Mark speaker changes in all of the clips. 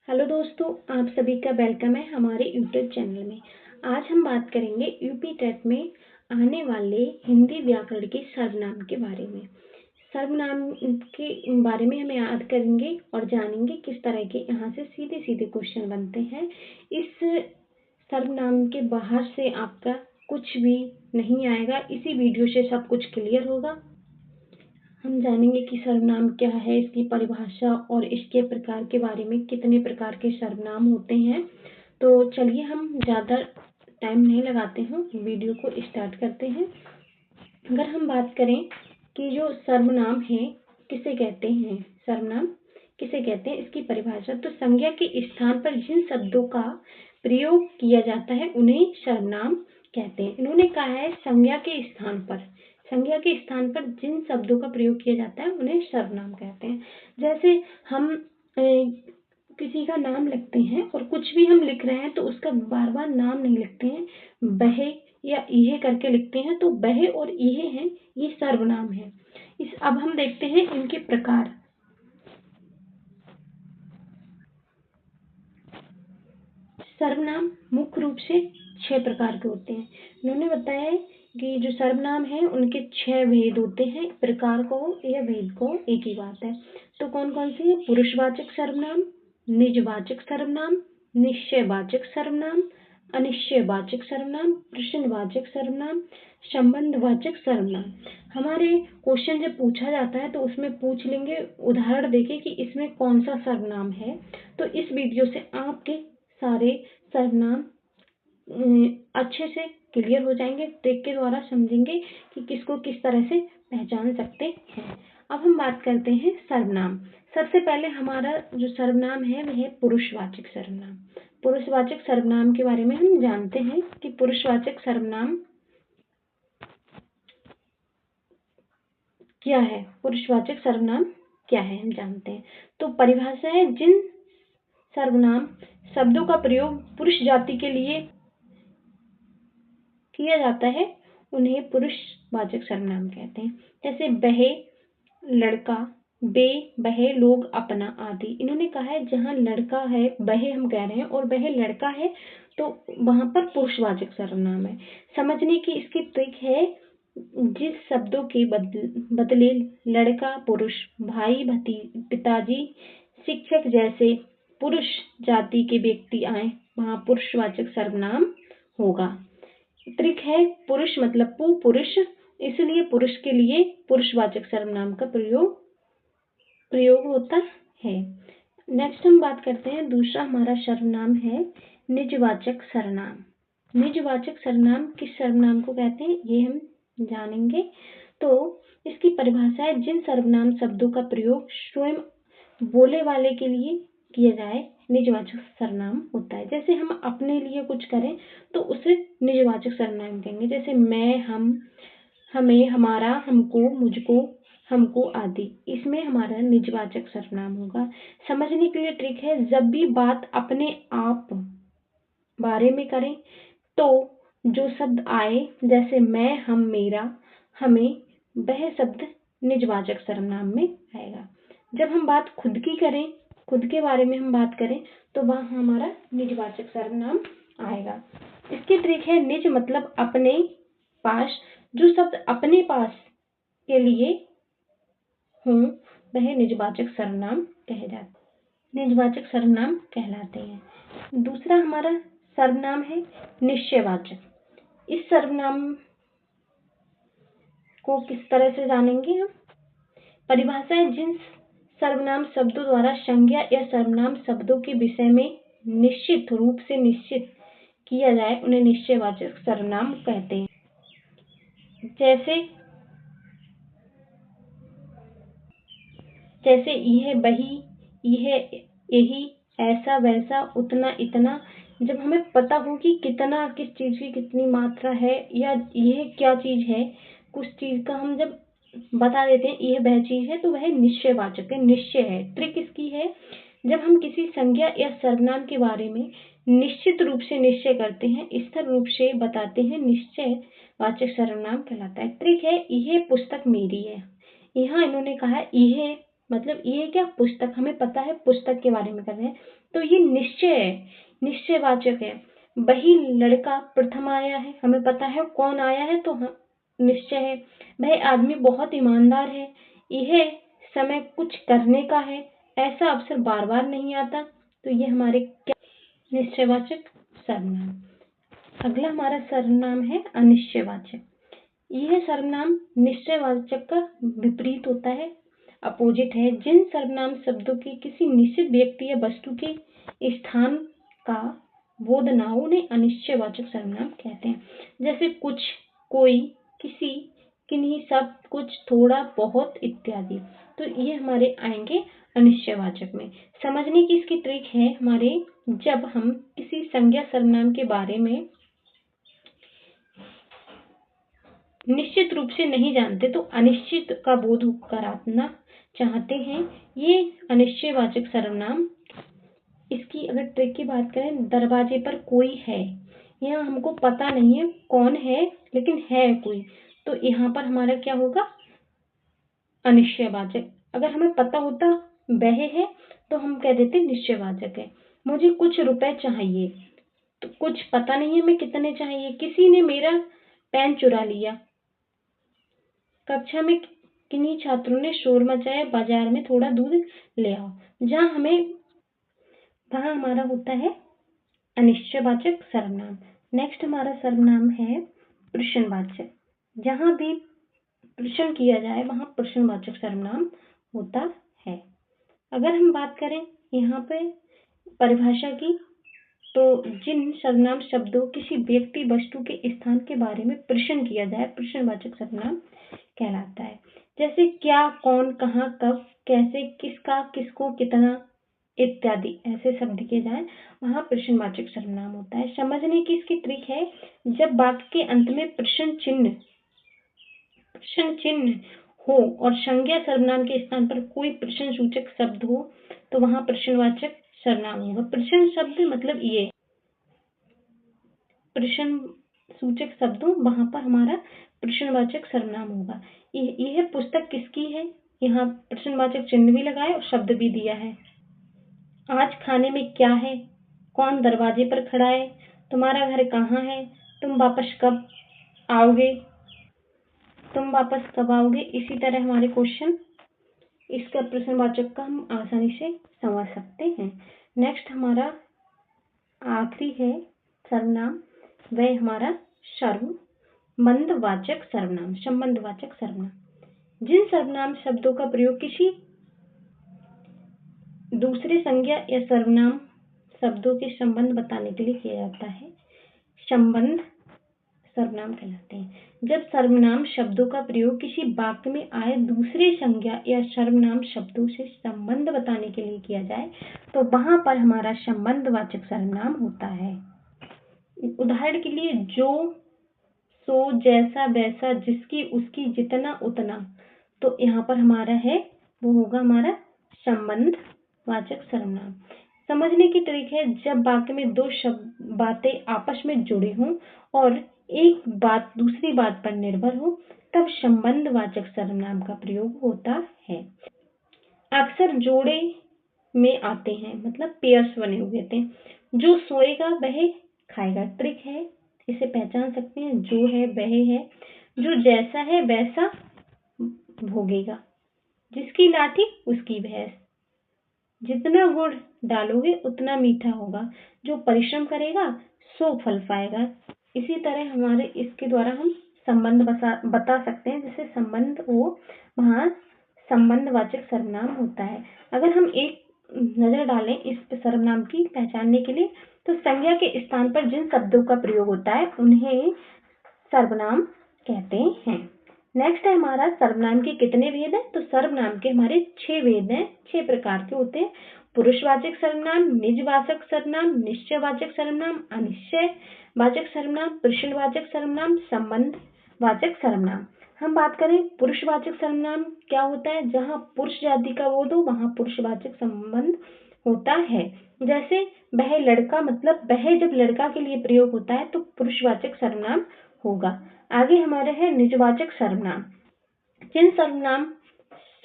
Speaker 1: Hello दोस्तों, आप सभी का वेलकम है हमारे यूट्यूब चैनल में। आज हम बात करेंगे यूपी टेट में आने वाले हिंदी व्याकरण के सर्वनाम के बारे में। सर्वनाम के बारे में हम याद करेंगे और जानेंगे किस तरह के यहाँ से सीधे सीधे क्वेश्चन बनते हैं। इस सर्वनाम के बाहर से आपका कुछ भी नहीं आएगा। इसी वीडियो से सब कुछ क्लियर होगा। हम जानेंगे कि सर्वनाम क्या है, इसकी परिभाषा और इसके प्रकार के बारे में, कितने प्रकार के सर्वनाम होते हैं। तो चलिए हम ज़्यादा टाइम नहीं लगाते हैं, वीडियो को स्टार्ट करते हैं। अगर हम बात करें कि जो सर्वनाम है किसे कहते हैं, सर्वनाम किसे कहते हैं, इसकी परिभाषा, तो संज्ञा के स्थान पर जिन शब्दों का प्रयोग किया जाता है उन्हें सर्वनाम कहते हैं। इन्होंने कहा है संज्ञा के स्थान पर जिन शब्दों का प्रयोग किया जाता है उन्हें सर्वनाम कहते हैं। जैसे हम किसी का नाम लिखते हैं और कुछ भी हम लिख रहे हैं तो उसका बार बार नाम नहीं लिखते हैं, वह या यह करके लिखते हैं। तो वह और यह हैं, ये सर्वनाम है। अब हम देखते हैं इनके प्रकार। सर्वनाम मुख्य रूप से 6 प्रकार के होते हैं। इन्होंने बताया है कि जो सर्वनाम है उनके 6 भेद होते हैं। प्रकार को या भेद को एक ही बात है। तो कौन कौन से हैं? पुरुषवाचक सर्वनाम, निजवाचक सर्वनाम, निश्चयवाचक सर्वनाम, अनिश्चयवाचक सर्वनाम, प्रश्नवाचक सर्वनाम, संबंधवाचक सर्वनाम। हमारे क्वेश्चन जब पूछा जाता है तो उसमें पूछ लेंगे, उदाहरण देके कि इसमें कौन सा सर्वनाम है। तो इस वीडियो से आपके सारे सर्वनाम अच्छे से क्लियर हो जाएंगे। ट्रिक के द्वारा समझेंगे कि किसको किस तरह से पहचान सकते हैं। अब हम बात करते हैं सर्वनाम। सबसे पहले हमारा जो सर्वनाम है वह है पुरुषवाचक सर्वनाम। पुरुषवाचक सर्वनाम के बारे में हम जानते हैं कि पुरुषवाचक सर्वनाम क्या है। पुरुषवाचक सर्वनाम क्या है हम जानते हैं। तो परिभाषा है, जिन सर्वनाम शब्दों का प्रयोग पुरुष जाति के लिए किया जाता है उन्हें पुरुषवाचक सर्वनाम कहते हैं। जैसे वह, लड़का, वे, वह, लोग, अपना आदि। इन्होंने कहा है जहाँ लड़का है, वह हम कह रहे हैं, और वह लड़का है तो वहां पर पुरुषवाचक सर्वनाम है। समझने की इसकी ट्रिक है, जिस शब्दों के बदले लड़का, पुरुष, भाई, पिताजी, शिक्षक जैसे पुरुष जाति के व्यक्ति आए वहां पुरुषवाचक सर्वनाम होगा। ट्रिक है, पुरुष मतलब पुरुष, इसलिए पुरुष के लिए पुरुषवाचक सर्वनाम का प्रयोग होता है। नेक्स्ट हम बात करते हैं, दूसरा हमारा सर्वनाम है निजवाचक सर्वनाम। निजवाचक सर्वनाम किस सर्वनाम को कहते हैं ये हम जानेंगे। तो इसकी परिभाषा है, जिन सर्वनाम शब्दों का प्रयोग स्वयं बोले वाले के लिए किया जाए निजवाचक सर्वनाम होता है। जैसे हम अपने लिए कुछ करें तो उसे निजवाचक सर्वनाम कहेंगे। जैसे मैं, हम, हमें, हमारा, हमको, मुझको, हमको आदि। इसमें हमारा निजवाचक सर्वनाम होगा। समझने के लिए ट्रिक है, जब भी बात अपने आप बारे में करें तो जो शब्द आए, जैसे मैं, हम, मेरा, हमें, वह शब्द निजवाचक सर्वनाम में आएगा। जब हम बात खुद की करें, खुद के बारे में हम बात करें तो वह हमारा निजवाचक सर्वनाम आएगा। इसकी ट्रिक है, निज मतलब अपने पास। जो शब्द अपने पास के लिए हों वह निजवाचक सर्वनाम निजवाचक सर्वनाम कहलाते हैं। दूसरा हमारा सर्वनाम है निश्चयवाचक। इस सर्वनाम को किस तरह से जानेंगे हम। परिभाषा है, जिन सर्वनाम शब्दों द्वारा संज्ञा या सर्वनाम शब्दों के विषय में निश्चित रूप से निश्चित किया जाए उन्हें निश्चयवाचक सर्वनाम कहते हैं। जैसे यह, वही, यह, यही, ऐसा, वैसा, उतना, इतना। जब हमें पता हो कि कितना किस चीज की कितनी मात्रा है या यह क्या चीज है, कुछ चीज का हम जब बता देते हैं यह वह चीज है तो वह निश्चयवाचक है, निश्चय है। ट्रिक इसकी है, जब हम किसी संज्ञा या सर्वनाम के बारे में निश्चित रूप से निश्चय करते हैं, स्थिर रूप से बताते हैं, निश्चयवाचक सर्वनाम कहलाता है। ट्रिक है, यह पुस्तक मेरी है। यहाँ इन्होंने कहा यह मतलब ये क्या, पुस्तक, हमें पता है पुस्तक के बारे में कर रहे हैं, तो ये निश्चय है, निश्चयवाचक है। वही लड़का प्रथम आया है, हमें पता है कौन आया है, तो हम निश्चय है। वह आदमी बहुत ईमानदार है, यह समय कुछ करने का है, ऐसा अवसर बार बार नहीं आता, तो ये हमारे क्या, निश्चयवाचक सर्वनाम। अगला हमारा सर्वनाम है अनिश्चयवाचक। यह सर्वनाम निश्चयवाचक का विपरीत होता है, अपोजिट है। जिन सर्वनाम शब्दों की किसी निश्चित व्यक्ति या वस्तु के स्थान का बोध न हो उन्हें अनिश्चयवाचक सर्वनाम कहते हैं। जैसे कुछ, कोई, किसी, किन्हीं, सब, कुछ, थोड़ा, बहुत इत्यादि। तो ये हमारे आएंगे अनिश्चयवाचक में। समझने की इसकी ट्रिक है हमारे, जब हम किसी संज्ञा सर्वनाम के बारे में निश्चित रूप से नहीं जानते तो अनिश्चित का बोध कराना चाहते हैं, ये अनिश्चयवाचक सर्वनाम। इसकी अगर ट्रिक की बात करें, दरवाजे पर कोई है, यहाँ हमको पता नहीं है कौन है, लेकिन है कोई, तो यहाँ पर हमारा क्या होगा, अनिश्चयवाचक। अगर हमें पता होता वह है तो हम कह देते निश्चयवाचक है। मुझे कुछ रुपए चाहिए, तो कुछ पता नहीं है मैं कितने चाहिए। किसी ने मेरा पेन चुरा लिया, कक्षा में किन्हीं छात्रों ने शोर मचाया, बाजार में थोड़ा दूध ले आओ। जहाँ हमें, वहाँ हमारा होता है अनिश्चयवाचक सर्वनाम। नेक्स्ट हमारा सर्वनाम है प्रश्नवाचक। जहाँ भी प्रश्न किया जाए वहाँ प्रश्नवाचक सर्वनाम होता है। अगर हम बात करें यहाँ पे परिभाषा की, तो जिन सर्वनाम शब्दों किसी व्यक्ति वस्तु के स्थान के बारे में प्रश्न किया जाए प्रश्नवाचक सर्वनाम कहलाता है। जैसे क्या, कौन, कहाँ, कब, कैसे, किसका, किसको, कितना इत्यादि ऐसे शब्द किए जाए वहाँ प्रश्नवाचक सर्वनाम होता है। समझने की इसकी ट्रिक है, जब वाक्य के अंत में प्रश्न चिन्ह हो और संज्ञा सर्वनाम के स्थान पर कोई प्रश्न सूचक शब्द हो तो वहाँ प्रश्नवाचक सर्वनाम होगा। प्रश्न शब्द मतलब ये प्रश्न सूचक शब्दों, वहां पर हमारा प्रश्नवाचक सर्वनाम होगा। यह पुस्तक किसकी है, यहाँ प्रश्नवाचक चिन्ह भी लगाए और शब्द भी दिया है। आज खाने में क्या है, कौन दरवाजे पर खड़ा है, तुम्हारा घर कहाँ है, तुम वापस कब आओगे, इसी तरह हमारे क्वेश्चन, इसका प्रश्नवाचक का हम आसानी से समझ सकते हैं। नेक्स्ट हमारा आखिरी है सर्वनाम, वह हमारा संबंधवाचक सर्वनाम। जिन सर्वनाम शब्दों का प्रयोग किसी दूसरे संज्ञा या सर्वनाम शब्दों के संबंध बताने के लिए किया जाता है, संबंध सर्वनाम कहलाते हैं। जब सर्वनाम शब्दों का प्रयोग किसी वाक्य में आए दूसरे संज्ञा या सर्वनाम शब्दों से संबंध बताने के लिए किया जाए तो वहां पर हमारा संबंधवाचक सर्वनाम होता है। उदाहरण के लिए जो, सो, जैसा, वैसा, जिसकी, उसकी, जितना, उतना, तो यहाँ पर हमारा है वो होगा हमारा संबंधवाचक सर्वनाम। समझने की ट्रिक है, जब वाक्य में दो बातें आपस में जुड़ी हों और एक बात दूसरी बात पर निर्भर हो तब संबंधवाचक सर्वनाम का प्रयोग होता है। अक्सर जोड़े में आते हैं, मतलब पेयर्स बने हुए थे। जो सोएगा वह खाएगा, ट्रिक है, इसे पहचान सकते हैं, जो है वह है। जो जैसा है वैसा भोगेगा, जिसकी लाठी उसकी भैंस, जितना गुड़ डालोगे उतना मीठा होगा, जो परिश्रम करेगा सो फल पाएगा। इसी तरह हमारे इसके द्वारा हम संबंध बता सकते हैं, जैसे संबंध हो वहाँ संबंधवाचक सर्वनाम होता है। अगर हम एक नजर डालें इस सर्वनाम की पहचानने के लिए, तो संज्ञा के स्थान पर जिन शब्दों का प्रयोग होता है उन्हें सर्वनाम कहते हैं। नेक्स्ट है हमारा सर्वनाम के कितने भेद हैं, तो सर्वनाम के हमारे 6 भेद हैं, 6 प्रकार के होते हैं। पुरुषवाचक सर्वनाम, निजवाचक सर्वनाम, निश्चयवाचक सर्वनाम, अनिश्चयवाचक सर्वनाम, प्रश्नवाचक सर्वनाम, संबंधवाचक सर्वनाम। हम बात करें पुरुषवाचक सर्वनाम क्या होता है, जहाँ पुरुष जाति का बोध हो वहाँ पुरुषवाचक संबंध होता है। जैसे वह लड़का, मतलब वह जब लड़का के लिए प्रयोग होता है तो पुरुषवाचक सर्वनाम होगा। आगे हमारे है निजवाचक सर्वनाम। जिन सर्वनाम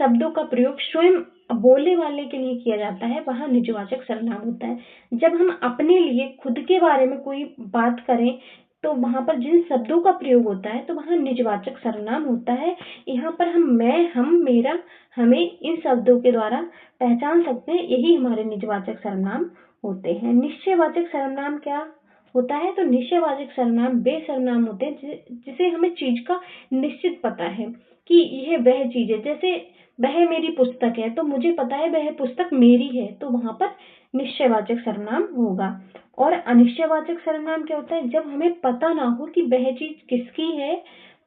Speaker 1: शब्दों का प्रयोग स्वयं बोलने वाले के लिए किया जाता है वहाँ निजवाचक सर्वनाम होता है। जब हम अपने लिए खुद के बारे में कोई बात करें तो वहाँ पर जिन शब्दों का प्रयोग होता है तो वहाँ निजवाचक सर्वनाम होता है। यहाँ पर हम मैं, हम, मेरा, हमें इन शब्दों के द्वारा पहचान सकते हैं, यही हमारे निजवाचक सर्वनाम होते हैं। निश्चयवाचक सर्वनाम क्या होता है? तो निश्चयवाचक सर्वनाम वे सर्वनाम होते हैं जिसे हमें चीज का निश्चित पता है कि यह वह चीज है। जैसे वह मेरी पुस्तक है तो मुझे पता है वह पुस्तक मेरी है, तो वहां पर निश्चयवाचक सर्वनाम होगा। और अनिश्चयवाचक सर्वनाम क्या होता है? जब हमें पता ना हो कि वह चीज किसकी है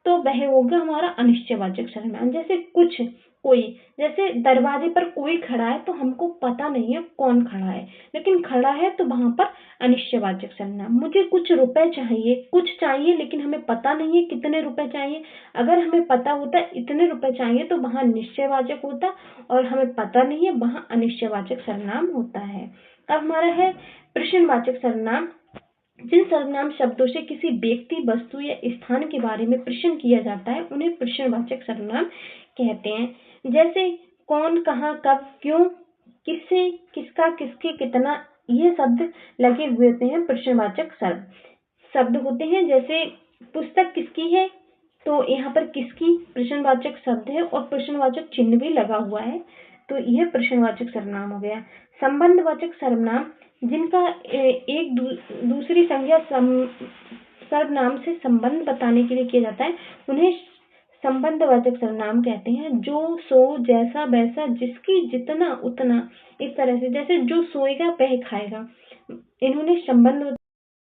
Speaker 1: तो वह होगा हमारा अनिश्चयवाचक सर्वनाम। जैसे कुछ, कोई, जैसे दरवाजे पर कोई खड़ा है तो हमको पता नहीं है कौन खड़ा है, लेकिन खड़ा है तो वहां पर अनिश्चयवाचक सर्वनाम। मुझे कुछ रुपए चाहिए, कुछ चाहिए लेकिन हमें पता नहीं है कितने रुपए चाहिए। अगर हमें पता होता इतने रुपए चाहिए तो वहां निश्चयवाचक होता, और हमें पता नहीं है वहां अनिश्चयवाचक सर्वनाम होता है। अब हमारा है प्रश्नवाचक सर्वनाम। जिन सर्वनाम शब्दों से किसी व्यक्ति, वस्तु या स्थान के बारे में प्रश्न किया जाता है उन्हें प्रश्नवाचक सर्वनाम कहते हैं। जैसे कौन, कहाँ, कब, क्यों, किससे, किसका, किसके, कितना, ये शब्द लगे हुए होते हैं प्रश्नवाचक शब्द होते हैं। जैसे पुस्तक किसकी है तो यहाँ पर किसकी प्रश्नवाचक शब्द है और प्रश्नवाचक चिन्ह भी लगा हुआ है, तो यह प्रश्नवाचक सर्वनाम हो गया। संबंधवाचक सर्वनाम जिनका एक दूसरी संज्ञा सर्वनाम से संबंध बताने के लिए किया जाता है उन्हें संबंधवाचक सर्वनाम कहते हैं। जो, सो, जैसा, वैसा, जिसकी, जितना, उतना, इस तरह से। जैसे जो सोएगा वह खाएगा, इन्होंने संबंध